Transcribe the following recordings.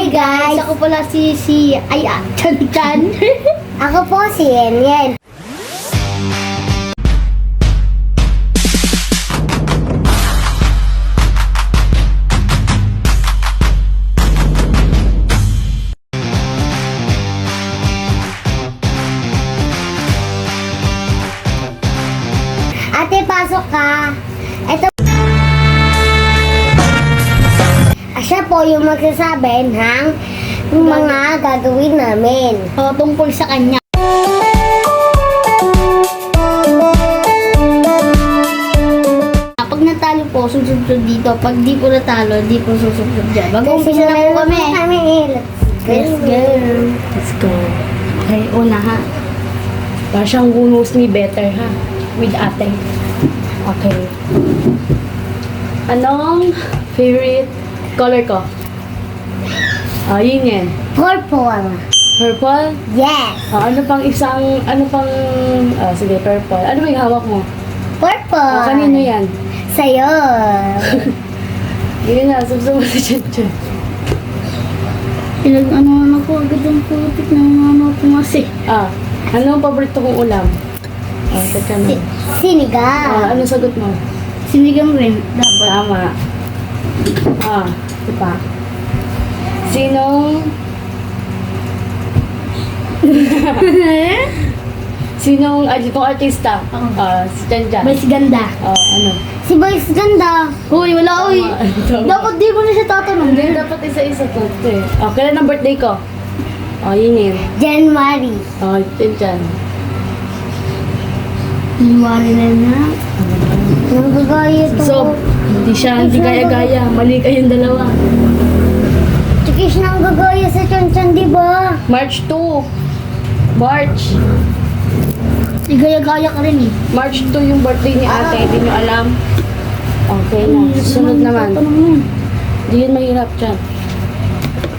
Hi guys! Ako pala si Chan Chan. Ako po si Yenyen. Ate, pasok ka. Ito. Siya po yung magsasabi ng mga gagawin namin. Tungkol sa kanya. Pag natalo po, susunod dito. Pag di po natalo, di po susunod dyan. Mag-umpisa na po kami. Let's go. Let's go. Okay, una ha. Para siyang who knows me better, ha? With ate. Okay. Anong favorite color ko? Yun yan. Purple. Purple? Yes. Ano pang, sige, purple. Ano ba yung hawak mo? Purple. Kanino yan? Sa'yo. Yun na, subsuma si Chan. Pinag-ano ako agad ang putik na pumasi. Ano ang paborito kong ulam? Teka na. Sinigang. Ano sagot mo? Sinigang rin. Dapat. Tama. Diba? Sinong artista? Ako. Si Chan. Mas ganda. Ano? Si Boys ganda. Uy, wala uy. Tama. Dapat di mo na siya tatanong. Hindi, dapat isa-isa to. Kailan ang birthday ko? Yun yun. January. Chan. Iwari na na. Nanggagaya ito. So, hindi gaya-gaya. Mali kayong dalawa. Chikis na ang gagaya sa Chan-Chan, di ba? March 2. March. Igaya-gaya ka rin eh. March 2 yung birthday ni ate. Hindi nyo alam. Okay na. Sunod naman. Hindi yun mahirap, Chan.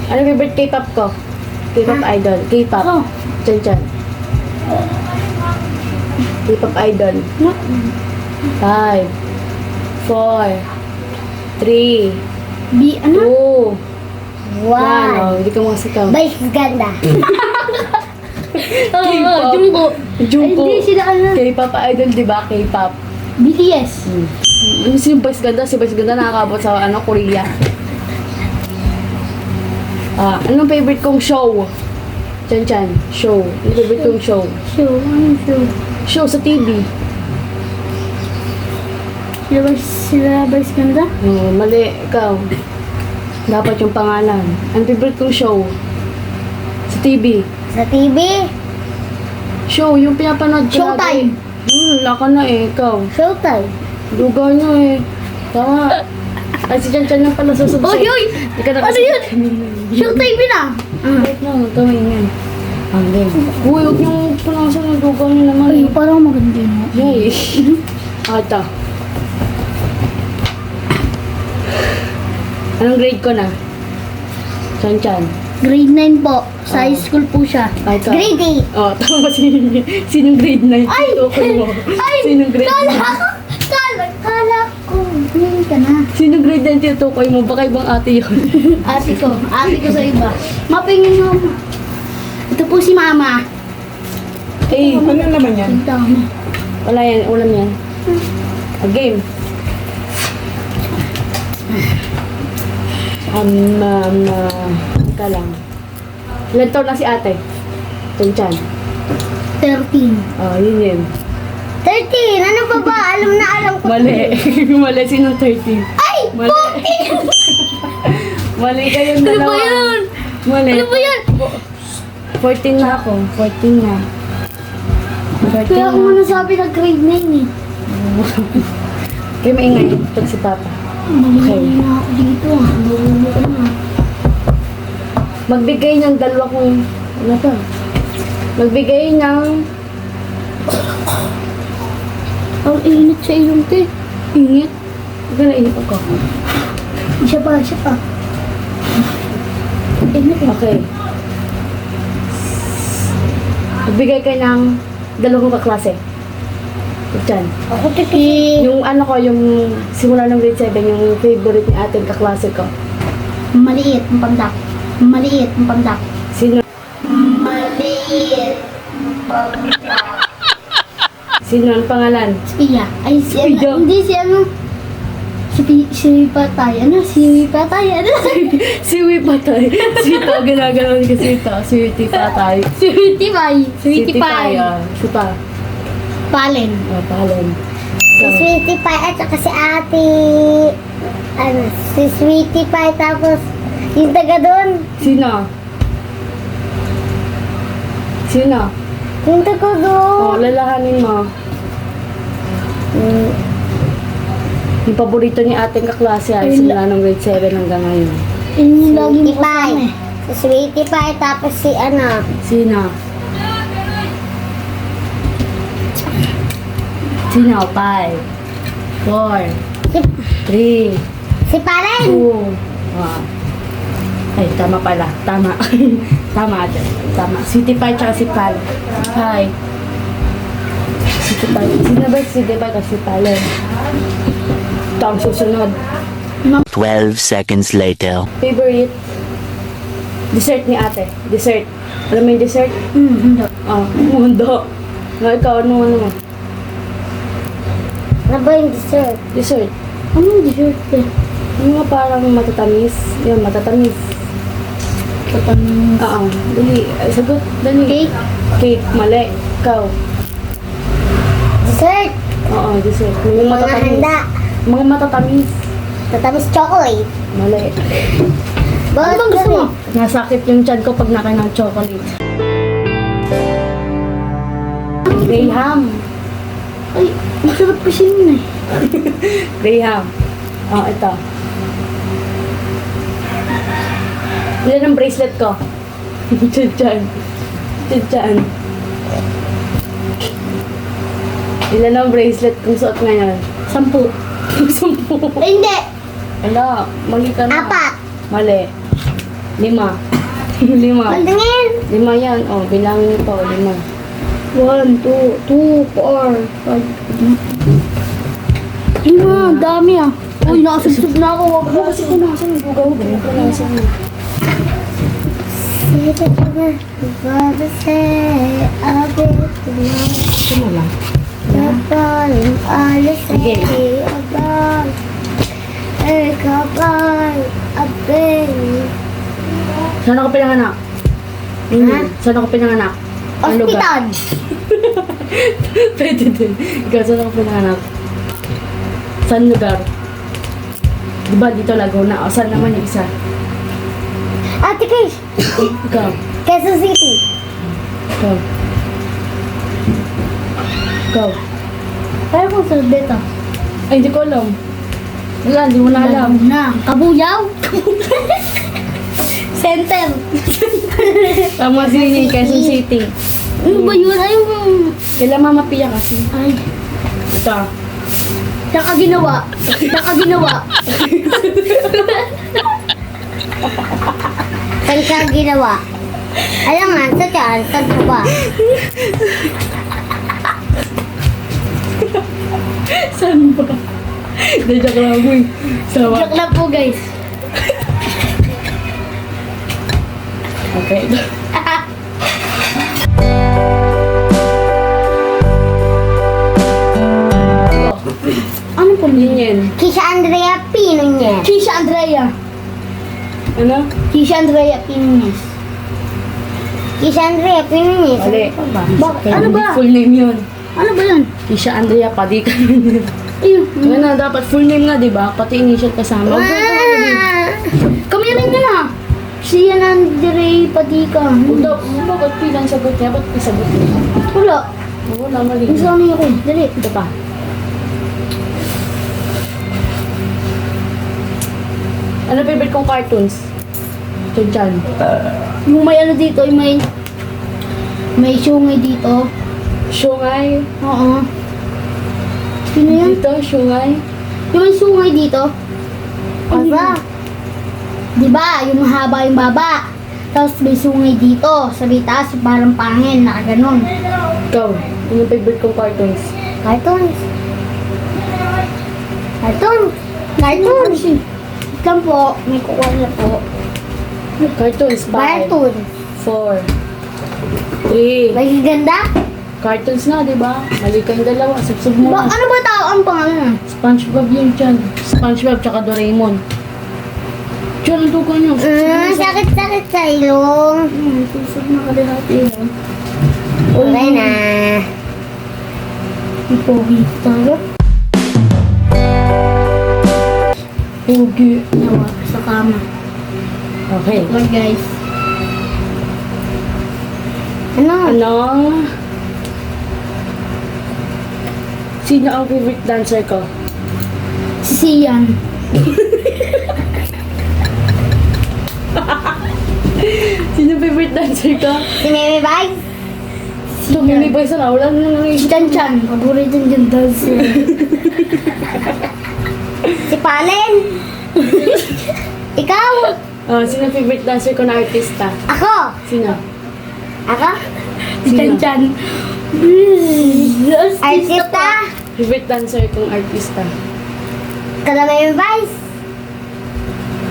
Ano favorite K-pop ko? K-pop idol. K-pop. Ako. Chan. K-pop idol. 5, 4, 3, Ano? 2, 1. Hindi ka makasikaw. Boys ganda. K-pop. Jungko. Jungko. Ay, hindi sila ano. K-pop idol, di ba? K-pop. BTS. Ano si Boys Ganda? Si Boys Ganda nakakabot sa Korea. Anong favorite kong show? Chan. Show. Ano favorite kong show? Show. Anong show? Show sa TV. Sila ba ganda? Mali. Ikaw. Dapat yung pangalan. Ang favorite kong show? Sa TV. Sa TV, Show, yung pinapanood ko Showtime. Wala ka na eh. Ikaw. Showtime. Lugar nyo eh. Tama. Ay, si Chan lang pala susunod. Oy! Hindi ka Ano yun? Show TV na. Wait lang, gawin yan. Ang game. Uy, huwag niyong punasan ng lugar nyo naman Ay, eh. parang maganda yun. Yay. Ata. Anong grade ko na? Chan. Grade 9 po. Sa high school po siya. Ay, ka. Grade 8. Tama sinong grade 9? Ay! Tukoy mo. Ay! Sinong grade 9? Kala ko. Ngayon ka na. Sinong grade 9 tinutukoy mo? Baka ibang ate yun. Ate ko sa iba. Mapingin mo. Ito po si Mama. Ano naman yan? Ito mo. Wala yan, ulam yan. Game. Ka lang. Ilan taon na si ate? Chan. 13. Yun. 13. Ano pa ba? Alam ko. Mali. Mali. Sinong 13? Ay! Mali. Mali kayong Ano dalawa. ba yan? Mali. Ano ba yan? 14 na ako. 14 na. 14 Kaya ako na. muna sabi na grade 9 eh. Kayo maingay. Pag si Papa. Okay. Na ako dito ah. Bumuli ko na. Magbigay ng dalawa kong... Ano pa? Magbigay ng... Ang init sa ilong te. Init? Huwag na inip ako. Siya pa. Init eh. Okay. Magbigay kayo ng dalawang kaklase. Diyan. Ako tiki. Yung ano ko, yung simula ng grade 7, yung favorite ni ating kaklase ko. Maliit, ang pandak. Maliit, ang pandak. Sino? Maliit. Sino ang pangalan? Pia. Ay, si Pia. Hindi, si ano. Si Patay. Ano? Si Patay. Ano? Siwi Patay. Sito, ginaganon ko Sito. Siwi Patay. Sweetie Pie. Sweetie Pie. Supa. Palen. Palen. Si Sweetie Pie at saka si Ate... Ano, si Sweetie Pie tapos yung taga doon. Sino? Sino? Yung taga doon. Lalahanin mo. Yung paborito ni ating kaklase ay simula ng grade 7 hanggang ngayon. Yung lagi Sweetie mo Pie. kasama eh. Si Sweetie Pie tapos si ano... Sino? Sino? 5, 4, Si, 3, si Paren. 2, Ay, tama pala. Tama. Tama dyan. Tama. Sweetie Pie tsaka si Pal. Hi. Sweetie Pie. Sino ba si Sweetie Pie kasi Palen? Ito ang susunod. 12 seconds later. Favorite? Dessert ni ate. Dessert. Alam mo yung dessert? Hindi. Mundo. No, ikaw, ano mo? Ano ba yung dessert? Dessert. Anong dessert eh? Yung mga parang matatamis. Yun, matatamis. Patang... Oo. Dali. Ay, sagot. Dali. Cake? Cake. Mali. Ikaw. Dessert. Oo, dessert. Yung Mga matatamis. handa. Mga matatamis. Tatamis chocolate. Mali. Ano bang gusto mo? Nasakit yung tiyan ko pag nakain ng chocolate. Graham. Ay, masarap kasi yun eh. Graham. Ito. Ilan ang bracelet ko? Chinchan. Chinchan. Ilan ang bracelet kong suot ngayon? 10. 10. Ay, hindi. Ala, mali ka na. 4. Mali. 5. 5. Mandangin. 5 yan. Bilangin mo to. 5. 1, 2, 4, 5. Dami ah. Uy, nakasubsob na ako. Wag mo kasi Punasan mo. Punasan mo. Gotta say a bit tonight. Ito mo lang. Kapal all I Sige. say about kapal abay. Saan ako pinanganak? Ha? Saan ako pinanganak? Ang lugar? Hospital. Pwede din. Ikaw, saan ako pinanganak? Saan lugar? Diba dito Laguna? O saan naman yung isa? Ate Kish. Ikaw. Quezon City. Ikaw. Ikaw. Kaya kung sarap dito. Ay, hindi ko alam. Wala, hindi mo na alam. Na. Kabuyaw. Center. Tama si Quezon City. Ano ba yun? Ay, Kailan Mama Pia kasi? ay. Ito. Tsaka ginawa. Tsaka ginawa. Saan ka ginawa? Alam nga, sa tiyan, saan ka ba? Saan ba? Hindi, joke lang ako eh. Sawa. Joke lang po guys. Okay. Ano po Yun yan. Kisha Andrea Pinonye. Kisha Andrea. Ano? Kisha Andrea Pinunes. Kisha Andrea Pinonye. Mali. Bakit? Ano ba? Full name yun. Ano ba yun? Kisha Andrea Padikan. Ayun. Ano, dapat full name nga, di ba? Pati initial kasama. Kami rin yun ah. Si Yan Andre Padika. Bakit pilang sagot niya? Ba't isagot niya? Wala. Wala, mali. Gusto ko ako. Dali. Ito pa. Ano favorite kong cartoons? Chan-chan. Yung may ano dito, yung may sungay dito. Shungay. Oo. Sino yan? Dito, Shungay. Yung may sungay dito. Aba. Diba? Yung mahaba yung baba. Tapos may sungay dito. Sa taas, parang pangil. Nakaganon. Ikaw, ano yung favorite kong cartoons? Cartoons. Cartoons. Cartoons. Wait lang po. May kukuha na po. Cartoons, 5, Cartoon. 4, 3. May ganda? Cartoons na, di ba? Mali kayong dalawa. Subsub mo. Ano ba tao ang pangalan? SpongeBob yun dyan. SpongeBob tsaka Doraemon. Diyan, ang dugo nyo. Sakit-sakit sa ilong. Susog na kalahati. Okay na. Pogi. Tayo. Pogi. Nawa sa kama. Okay. Lord guys. Ano? Ano? Sino ang favorite dancer ko? Si Sian. Sino favorite dancer ko? Si Mimi Bay? Ito, Mimi Boy sa wala na lang Si Chan Chan. Paborito niyang dancer. Si Palen? Ikaw? Sino favorite dancer ko na artista? Ako? Sino? Ako? Si Chan Chan. Artista? Favorite dancer kong artista. Kala Mimi Bay?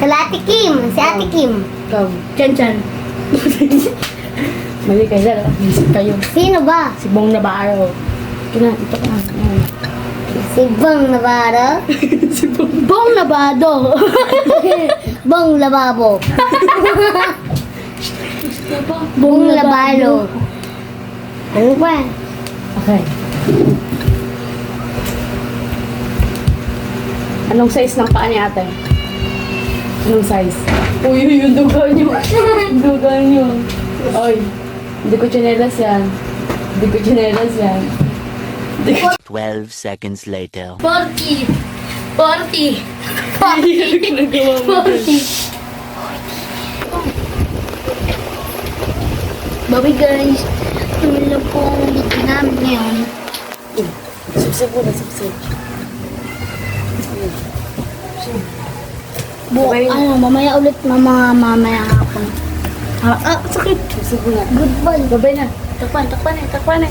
Kala Ate Kim? Si Ate Kim? Ikaw. Chan Chan. Mali kayo dalawa. Isip kayo. Sino ba? Si Bong Navarro. Kina, ito ka. Ayan. Si Bong Navarro? Si Bong. Bong Nabado. Bong Lababo? Bong Labalo? Ano ba? Okay. Anong size ng paa ni ate? Anong size? Uy, yung duga nyo. Yung duga nyo. Oy, hindi ko chinelas yan. Hindi ko chinelas yan. 12 seconds later. 40. 40. Hindi ko nagawa mo. 40. Bye guys. Ito lang po ang video namin ngayon. Subsib mo na, subsib. Okay. Mamaya ulit mamaya hapon. Sakit. Subsib mo na. Goodbye. Babay na. Takpan.